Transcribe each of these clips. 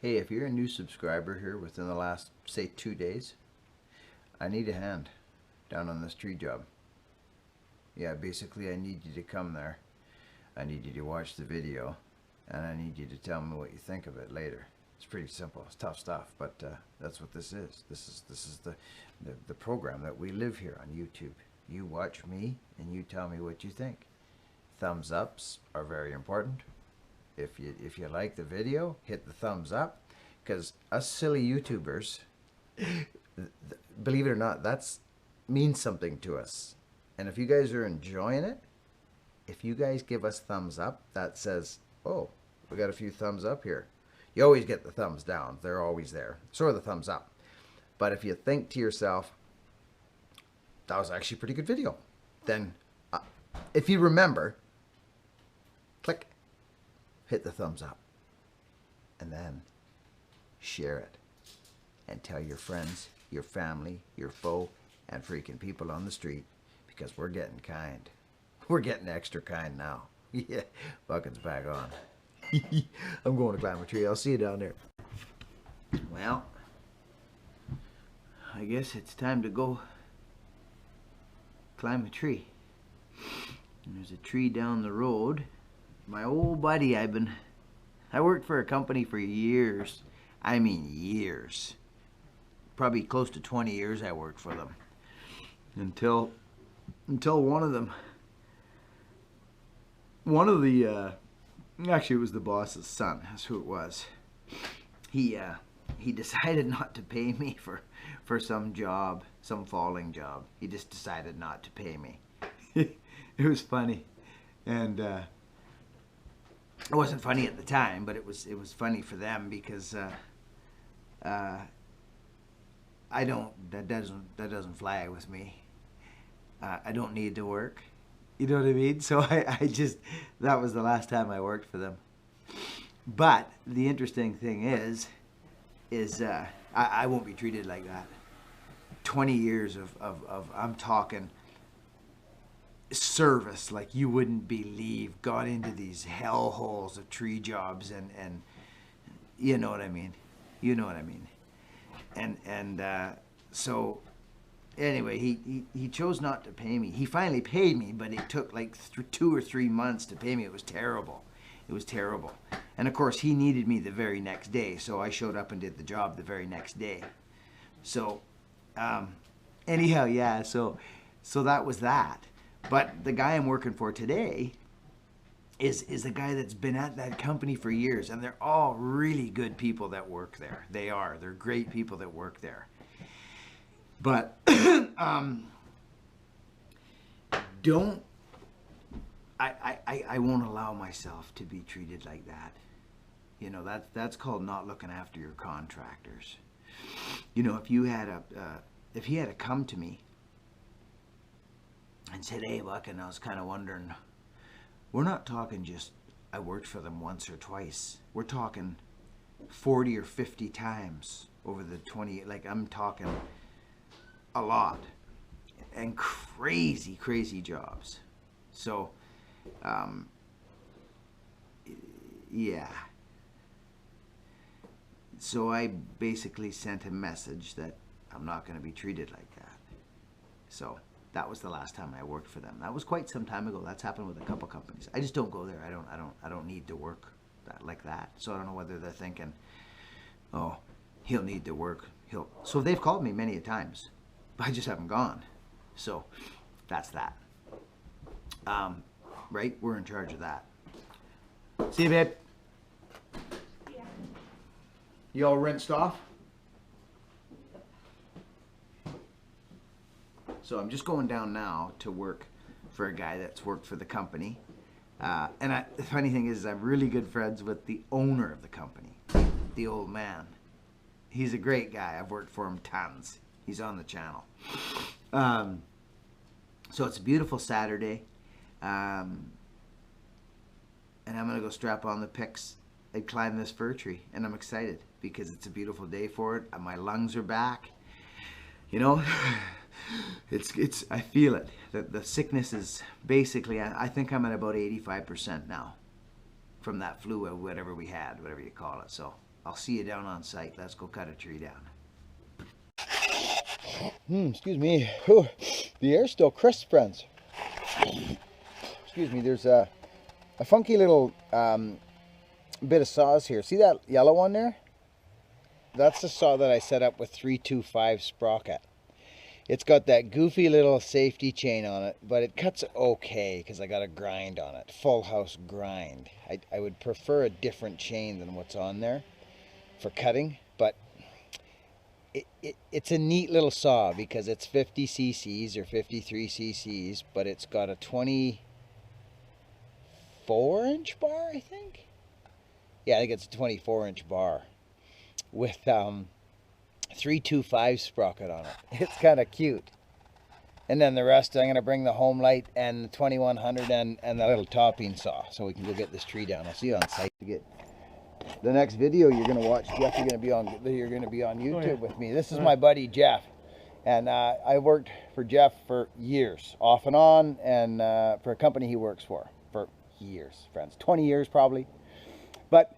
Hey, if you're a new subscriber here within the last, say, 2 days, I need a hand down on this tree job. Yeah, basically I need you to come there. I need you to watch the video, and I need you to tell me what you think of it later. It's pretty simple. It's tough stuff, but that's what this is. This is the program that we live here on YouTube. You watch me, and you tell me what you think. Thumbs ups are very important. If you like the video, hit the thumbs up, because us silly YouTubers, believe it or not, that's means something to us. And if you guys are enjoying it, if you guys give us thumbs up, that says, oh, we got a few thumbs up here. You always get the thumbs down. They're always there. So are the thumbs up. But if you think to yourself, that was actually a pretty good video, then if you remember, click, hit the thumbs up, and then share it and tell your friends, your family, your foe, and freaking people on the street, because we're getting kind. We're getting extra kind now. Yeah, bucket's back on. I'm going to climb a tree. I'll see you down there. Well, I guess it's time to go climb a tree. And there's a tree down the road. My old buddy, I worked for a company for years. I mean years. Probably close to 20 years I worked for them. Until one of the actually it was the boss's son, that's who it was. He decided not to pay me for some job, some falling job. He just decided not to pay me. It was funny. And it wasn't funny at the time, but it was funny for them, because that doesn't fly with me. I don't need to work. You know what I mean? So I just, that was the last time I worked for them. But the interesting thing is I won't be treated like that. 20 years of I'm talking service like you wouldn't believe. Got into these hell holes of tree jobs, and you know what I mean. You know what I mean. And so anyway, he chose not to pay me. He finally paid me, but it took like 2 or 3 months to pay me. It was terrible. It was terrible. And of course, he needed me the very next day, so I showed up and did the job the very next day. So anyhow, yeah, so that was that. But the guy I'm working for today is a guy that's been at that company for years, and they're all really good people that work there. They're great people that work there. But don't, I won't allow myself to be treated like that. You know, that's called not looking after your contractors. You know, if he had come to me and said, hey, Buck, and I was kind of wondering, we're not talking just I worked for them once or twice. We're talking 40 or 50 times over the 20, like I'm talking a lot, and crazy, crazy jobs. So, yeah. So I basically sent a message that I'm not going to be treated like that. So that was the last time I worked for them. That was quite some time ago. That's happened with a couple companies. I just don't go there. I don't need to work like that. So I don't know whether they're thinking, oh, he'll need to work. So they've called me many a times. I just haven't gone. So that's that. Right? We're in charge of that. See you, babe. Yeah. You all rinsed off? So I'm just going down now to work for a guy that's worked for the company. And the funny thing is I'm really good friends with the owner of the company, the old man. He's a great guy. I've worked for him tons. He's on the channel. So it's a beautiful Saturday. And I'm going to go strap on the picks and climb this fir tree. And I'm excited because it's a beautiful day for it. My lungs are back. You know, I feel it. The sickness is basically, I think I'm at about 85% now from that flu, whatever we had, whatever you call it. So I'll see you down on site. Let's go cut a tree down. Excuse me. Whew. The air's still crisp, friends. Excuse me. There's a funky little bit of saws here. See that yellow one there? That's the saw that I set up with 325 sprocket. It's got that goofy little safety chain on it, but it cuts okay because I got a grind on it. Full house grind. I would prefer a different chain than what's on there for cutting, but it's a neat little saw because it's 50 cc's or 53 cc's, but it's got a 24-inch bar, I think. Yeah, I think it's a 24-inch bar with 325 sprocket on it. It's kind of cute. And then the rest, I'm going to bring the home light and the 2100 and the little topping saw so we can go get this tree down. I'll see you on site to get the next video you're going to watch. Jeff, you're going to be on YouTube with me. This is my buddy Jeff, and I worked for Jeff for years, off and on, and for a company he works for years, friends, 20 years probably. But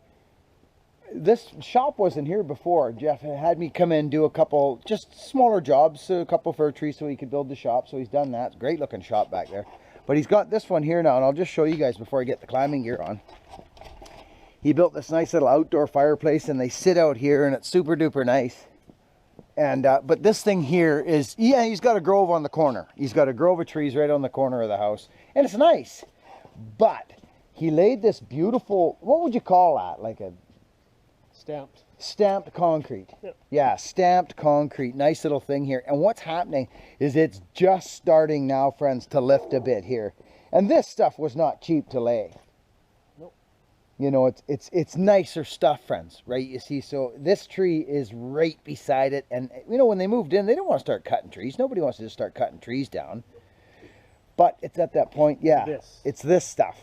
this shop wasn't here before. Jeff had me come in, do a couple just smaller jobs, a couple fir trees so he could build the shop. So he's done that. It's a great looking shop back there. But he's got this one here now, and I'll just show you guys before I get the climbing gear on. He built this nice little outdoor fireplace, and they sit out here, and it's super duper nice. And but this thing here is, yeah, he's got a grove on the corner. He's got a grove of trees right on the corner of the house, and it's nice. But he laid this beautiful, what would you call that? Like a stamped concrete. Yep. Yeah, stamped concrete. Nice little thing here. And what's happening is it's just starting now, friends, to lift a bit here. And this stuff was not cheap to lay. Nope. You know, it's nicer stuff, friends, right? You see, so this tree is right beside it. And you know, when they moved in, they didn't want to start cutting trees. Nobody wants to just start cutting trees down. But it's at that point, yeah, it's this stuff.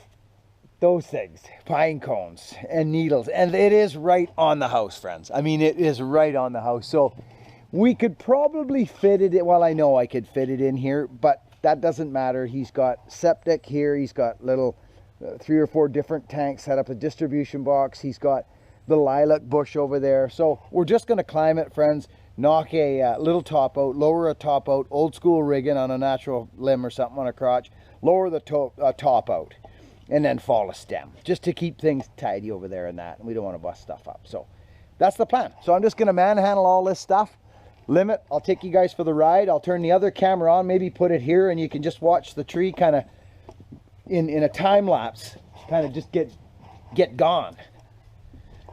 Those things, pine cones and needles, and it is right on the house, friends. I mean, it is right on the house. So we could probably fit it in. Well, I know I could fit it in here, but that doesn't matter. He's got septic here. He's got little 3 or 4 different tanks, set up a distribution box. He's got the lilac bush over there. So we're just going to climb it, friends, knock a little top out, lower a top out, old school rigging on a natural limb or something on a crotch, lower the top out, and then fall a stem, just to keep things tidy over there and that. And we don't want to bust stuff up. So that's the plan. So I'm just going to manhandle all this stuff, limit. I'll take you guys for the ride. I'll turn the other camera on, maybe put it here, and you can just watch the tree kind of in a time lapse, kind of just get gone.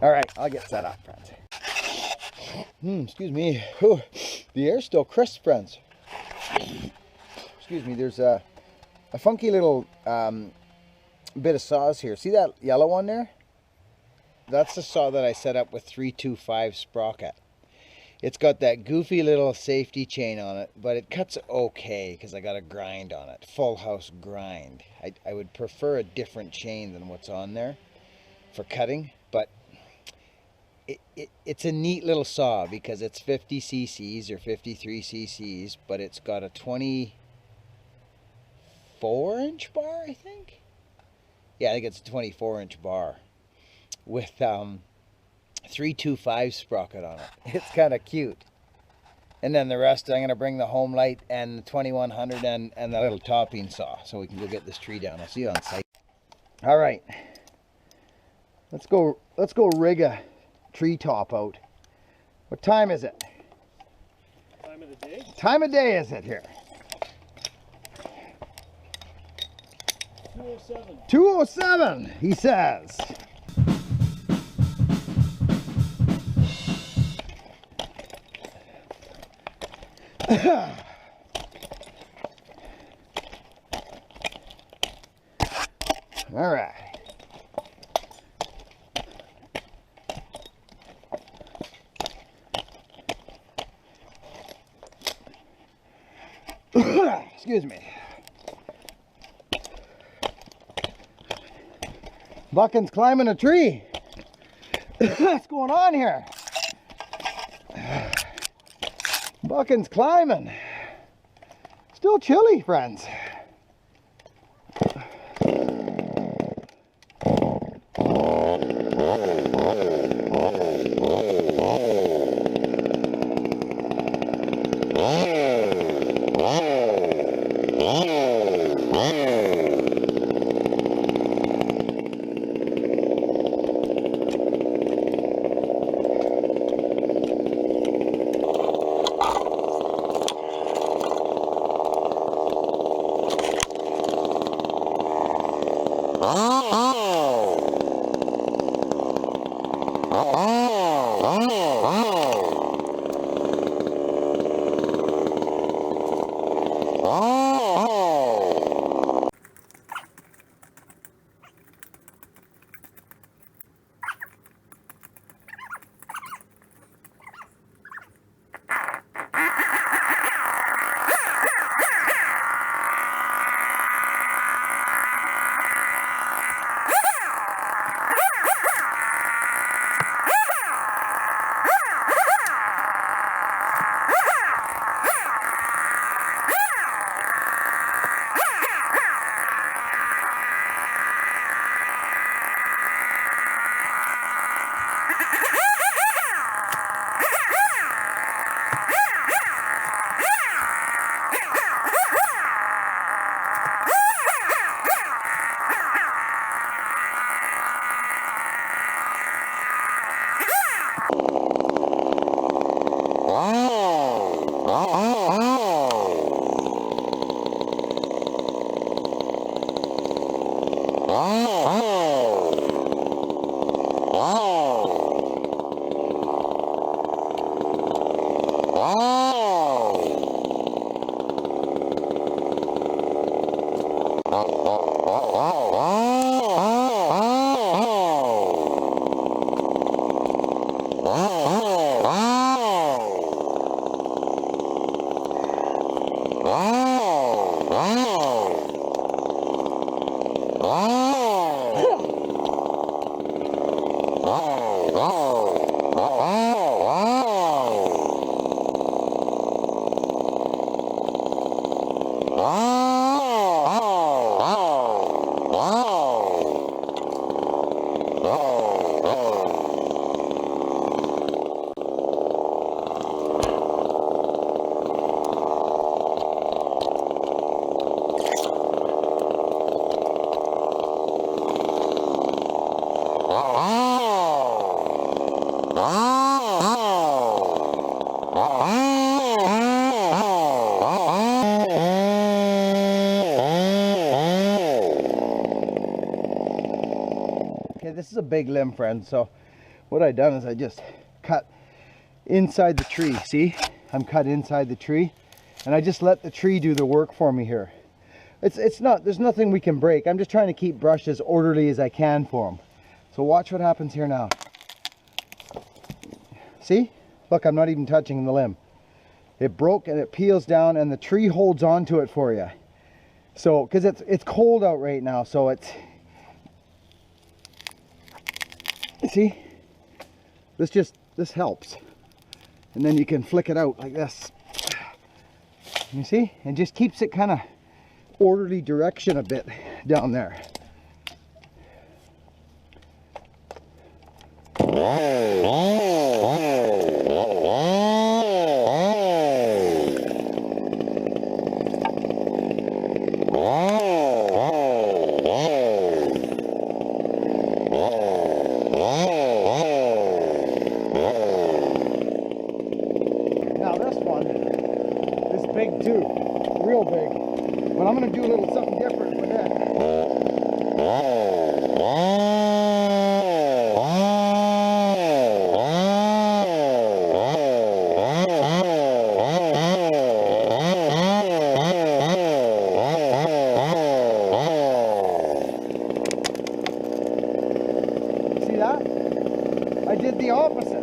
All right, I'll get set up, friends. Excuse me. Whew. The air's still crisp, friends. Excuse me. There's a funky little bit of saws here. See that yellow one there? That's the saw that I set up with 325 sprocket. It's got that goofy little safety chain on it, but it cuts okay because I got a grind on it. Full house grind. I would prefer a different chain than what's on there for cutting, but it's a neat little saw because it's 50 cc's or 53 cc's, but it's got a 24-inch bar, I think. Yeah, I think it's a 24-inch bar with 325 sprocket on it. It's kind of cute. And then the rest, I'm going to bring the home light and the 2100 and the little topping saw so we can go get this tree down. I'll see you on site. All right. Let's go rig a tree top out. What time is it? Time of the day? Time of day is it here? 2:07. 2:07, he says. All right. Excuse me. Buckin's climbing a tree. What's going on here? Buckin's climbing. Still chilly, friends. Okay, this is a big limb, friends. So what I done is I just cut inside the tree. See, I'm cut inside the tree, and I just let the tree do the work for me here. It's not, there's nothing we can break. I'm just trying to keep brush as orderly as I can for them. So watch what happens here now. See, look, I'm not even touching the limb. It broke and it peels down, and the tree holds on to it for you. So, because it's cold out right now, so it's, see, this helps. And then you can flick it out like this. You see, and just keeps it kind of orderly direction a bit down there. Now this one is big too, real big, but I'm going to do a little something different with it. See that? I did the opposite.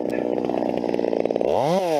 Oh.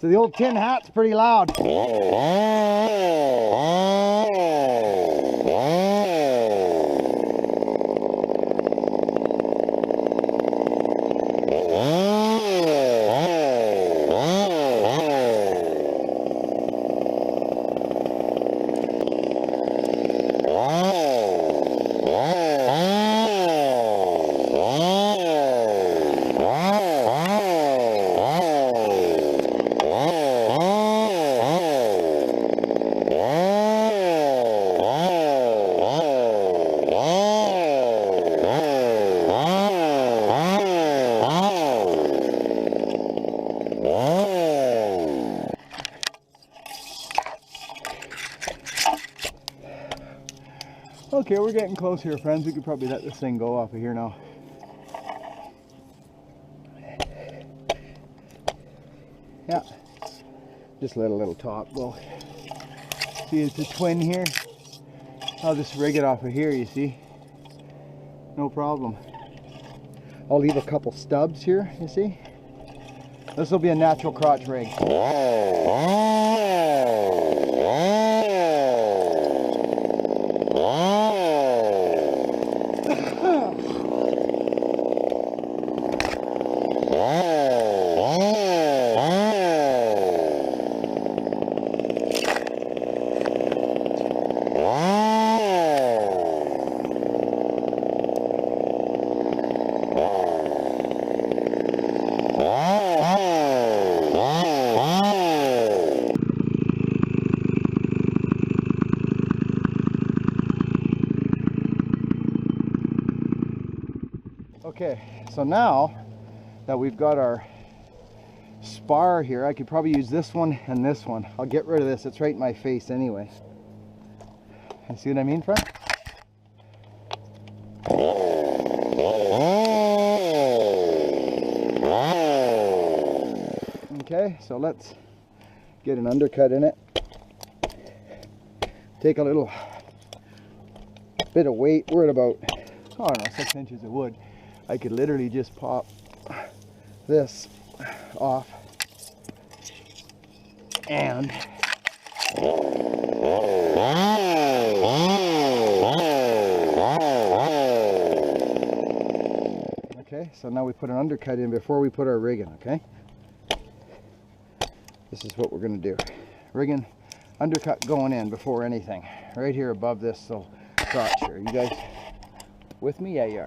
So the old tin hat's pretty loud. Okay, we're getting close here, friends. We could probably let this thing go off of here now. Yeah, just let a little top go. See, it's a twin here. I'll just rig it off of here, you see. No problem. I'll leave a couple stubs here, you see. This will be a natural crotch rig. Okay, so now that we've got our spar here, I could probably use this one and this one. I'll get rid of this, it's right in my face anyway. You see what I mean, friend? Okay, so let's get an undercut in it. Take a little bit of weight. We're at about, I don't know, 6 inches of wood. I could literally just pop this off and okay, so now we put an undercut in before we put our rig in, okay? This is what we're going to do. Rigging, undercut going in before anything. Right here above this little crotch here. You guys with me? Yeah, you are.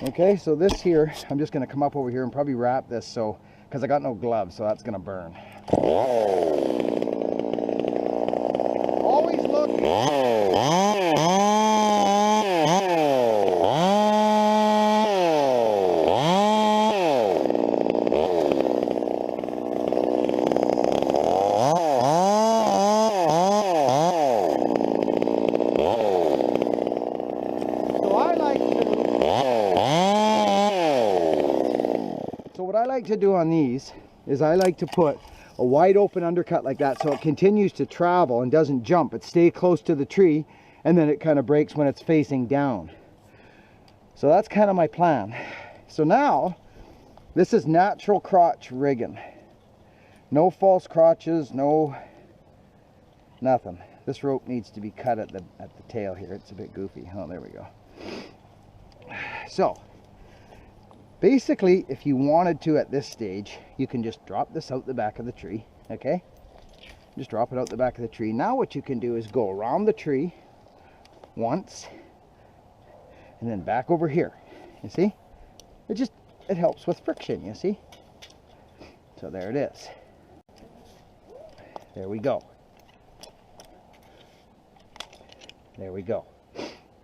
Okay, so this here, I'm just going to come up over here and probably wrap this so, because I got no gloves, so that's going to burn. Always look. So what I like to do on these is I like to put a wide open undercut like that so it continues to travel and doesn't jump. It stays close to the tree and then it kind of breaks when it's facing down. So that's kind of my plan. So now this is natural crotch rigging. No false crotches, no nothing. This rope needs to be cut at the tail here. It's a bit goofy. Oh, there we go. So basically, if you wanted to at this stage, you can just drop this out the back of the tree, okay? Just drop it out the back of the tree. Now what you can do is go around the tree once and then back over here. You see? It helps with friction, you see? So there it is. There we go. There we go.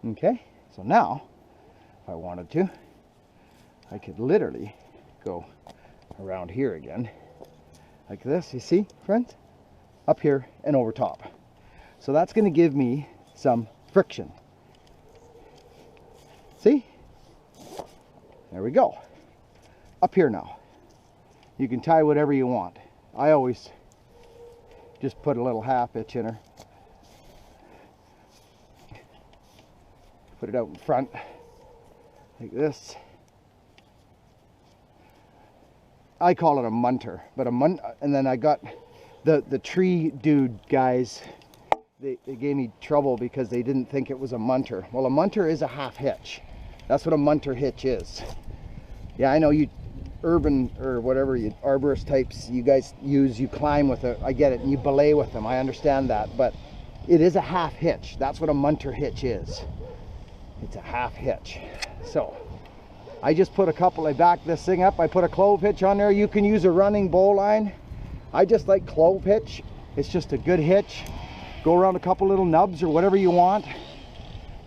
Okay, so now if I wanted to, I could literally go around here again like this, you see, friends? Up here and over top. So that's going to give me some friction. See? There we go. Up here now. You can tie whatever you want. I always just put a little half hitch in her. Put it out in front like this. I call it a munter, but and then I got the tree dude guys, they gave me trouble because they didn't think it was a munter. Well, a munter is a half hitch. That's what a munter hitch is. Yeah, I know you urban or whatever you arborist types you guys use, you climb with it. I get it, and you belay with them. I understand that, but it is a half hitch. That's what a munter hitch is. It's a half hitch. So I just put a couple, I backed this thing up, I put a clove hitch on there. You can use a running bowline. I just like clove hitch. It's just a good hitch. Go around a couple little nubs or whatever you want.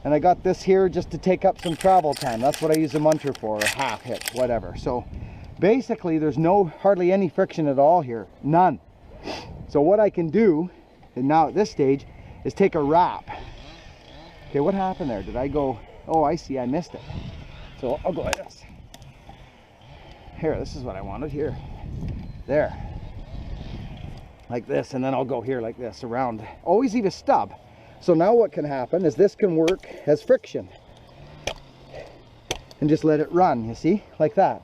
And I got this here just to take up some travel time. That's what I use a munter for, a half hitch, whatever. So basically there's hardly any friction at all here, none. So what I can do, and now at this stage, is take a wrap. Okay, what happened there? Did I go, oh I see, I missed it. So I'll go like this. Here, this is what I wanted here. There. Like this, and then I'll go here like this around. Always leave a stub. So now what can happen is this can work as friction. And just let it run, you see, like that.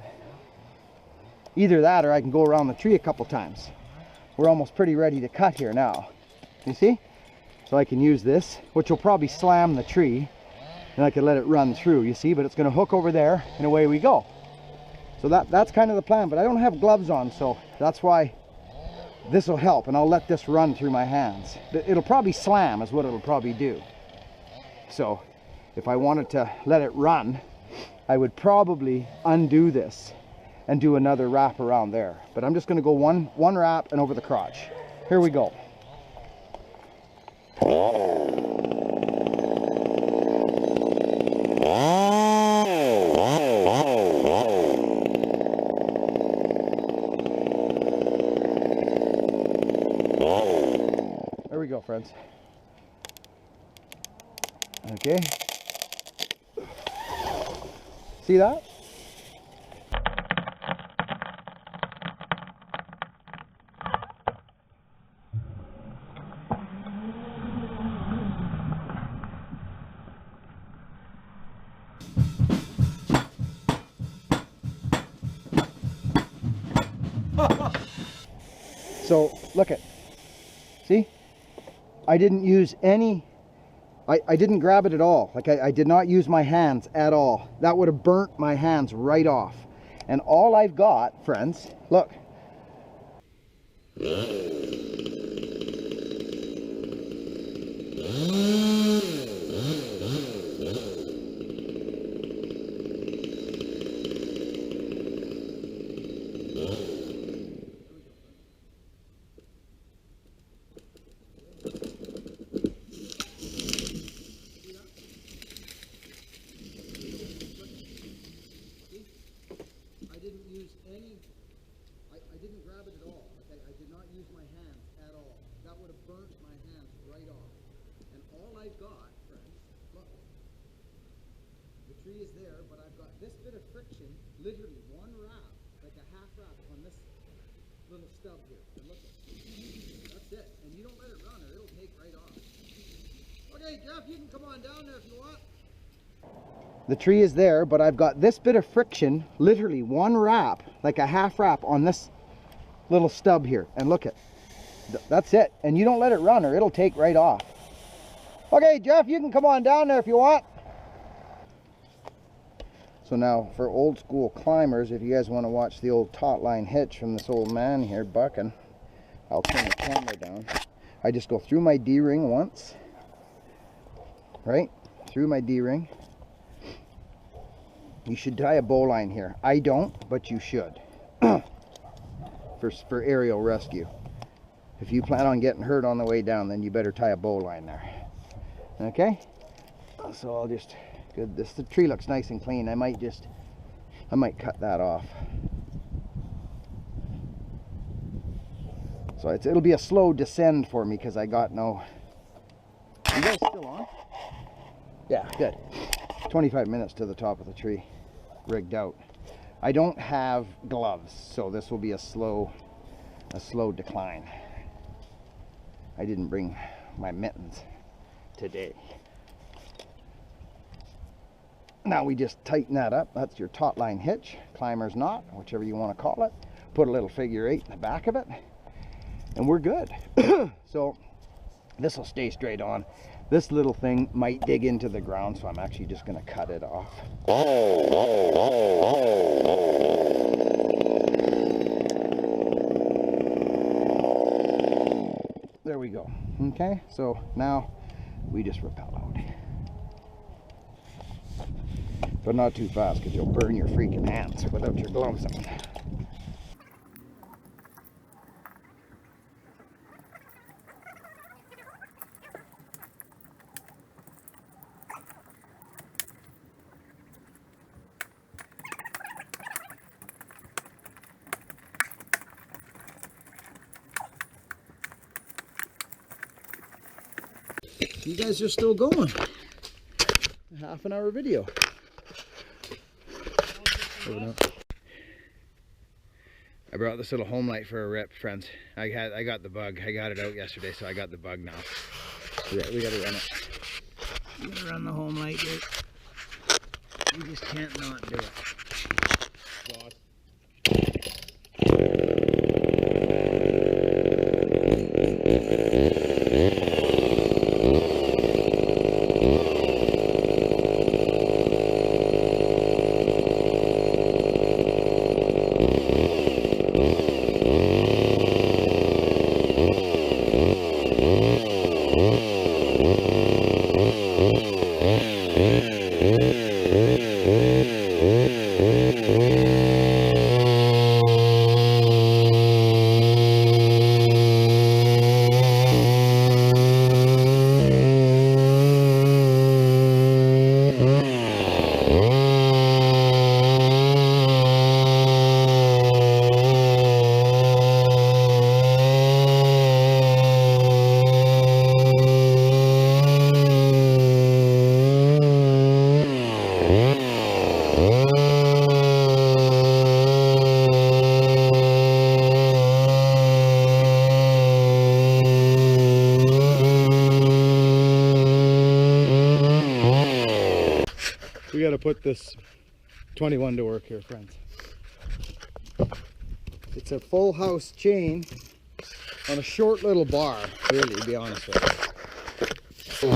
Either that or I can go around the tree a couple times. We're almost pretty ready to cut here now. You see? So I can use this, which will probably slam the tree. And I can let it run through, you see, but it's going to hook over there and away we go. So that's kind of the plan, but I don't have gloves on, so that's why this will help, and I'll let this run through my hands. It'll probably slam is what it'll probably do. So if I wanted to let it run, I would probably undo this and do another wrap around there. But I'm just going to go one wrap and over the crotch. Here we go. There we go, friends. Okay. See that? So look at, see, I didn't use any, I didn't grab it at all. Like I did not use my hands at all. That would have burnt my hands right off. And all I've got, friends, look. I didn't grab it at all. Okay? I did not use my hands at all. That would have burnt my hands right off. And all I've got, friends, look. The tree is there, but I've got this bit of friction, literally one wrap, like a half wrap on this little stub here. And look, that's it. And you don't let it run or it'll take right off. Okay, Jeff, you can come on down there if you want. The tree is there, but I've got this bit of friction, literally one wrap, like a half wrap on this little stub here. And look at, that's it. And you don't let it run or it'll take right off. Okay, Jeff, you can come on down there if you want. So now for old school climbers, if you guys want to watch the old taut line hitch from this old man here bucking, I'll turn the camera down. I just go through my D-ring once, right? Through my D-ring. You should tie a bowline here. I don't, but you should. for aerial rescue. If you plan on getting hurt on the way down, then you better tie a bowline there. Okay? So I'll just, good. The tree looks nice and clean. I might cut that off. So it'll be a slow descend for me because I got no. You guys still on? Yeah, good. 25 minutes to the top of the tree, rigged out. I don't have gloves, so this will be a slow decline. I didn't bring my mittens today. Now we just tighten that up. That's your taut line hitch, climber's knot, whichever you want to call it. put a little figure 8 in the back of it, and we're good. So this will stay straight on. This little thing might dig into the ground, so I'm actually just going to cut it off. There we go. Okay, so now we just rappel out. But not too fast, because you'll burn your freaking hands without your gloves on. You guys are still going. A half-an-hour video. I brought this little home light for a rip, friends. I got the bug. I got it out yesterday, so I got the bug now. Yeah, we gotta run it. We gotta run the home light, dude. You just can't not do it. God. We got to put this 21 to work here, friends. It's a full house chain on a short little bar, really, to be honest with you.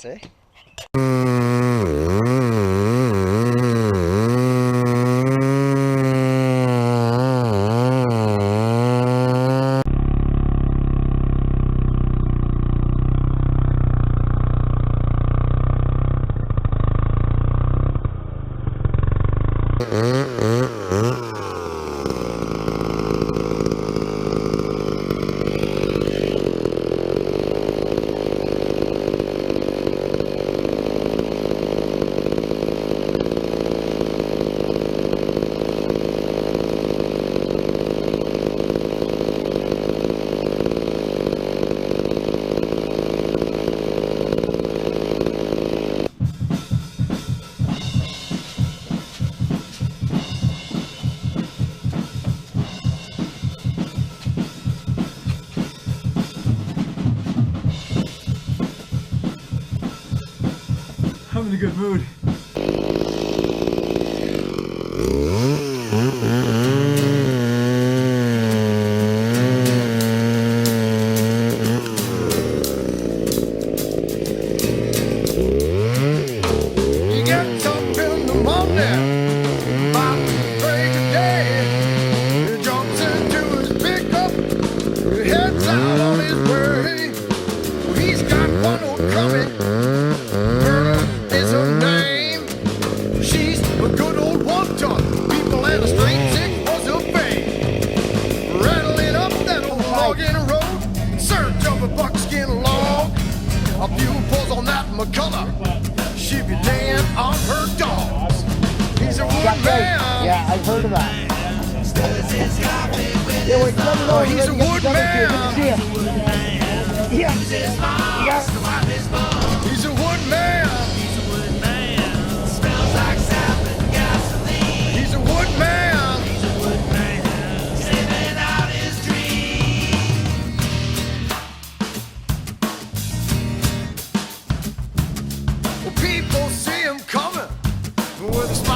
eh? I'm in a good mood. He gets up in the morning, about the break of day. He jumps into his pickup, he heads out on his way. He's got one on coming. Girl is her name. She's a good old one-ton. People and the street sick was her fame. Rattling up that old logging road in search of a buckskin log. A few pulls on that McCullough. She be laying on her dogs. He's a wood man. Yeah, I've heard of that. Yeah, wait, let me know. He's a wood man. Yeah. Yeah. He's a wood man. Smells like sap and gasoline. He's a wood man. Living out his dream. Well, people see him coming with a smile.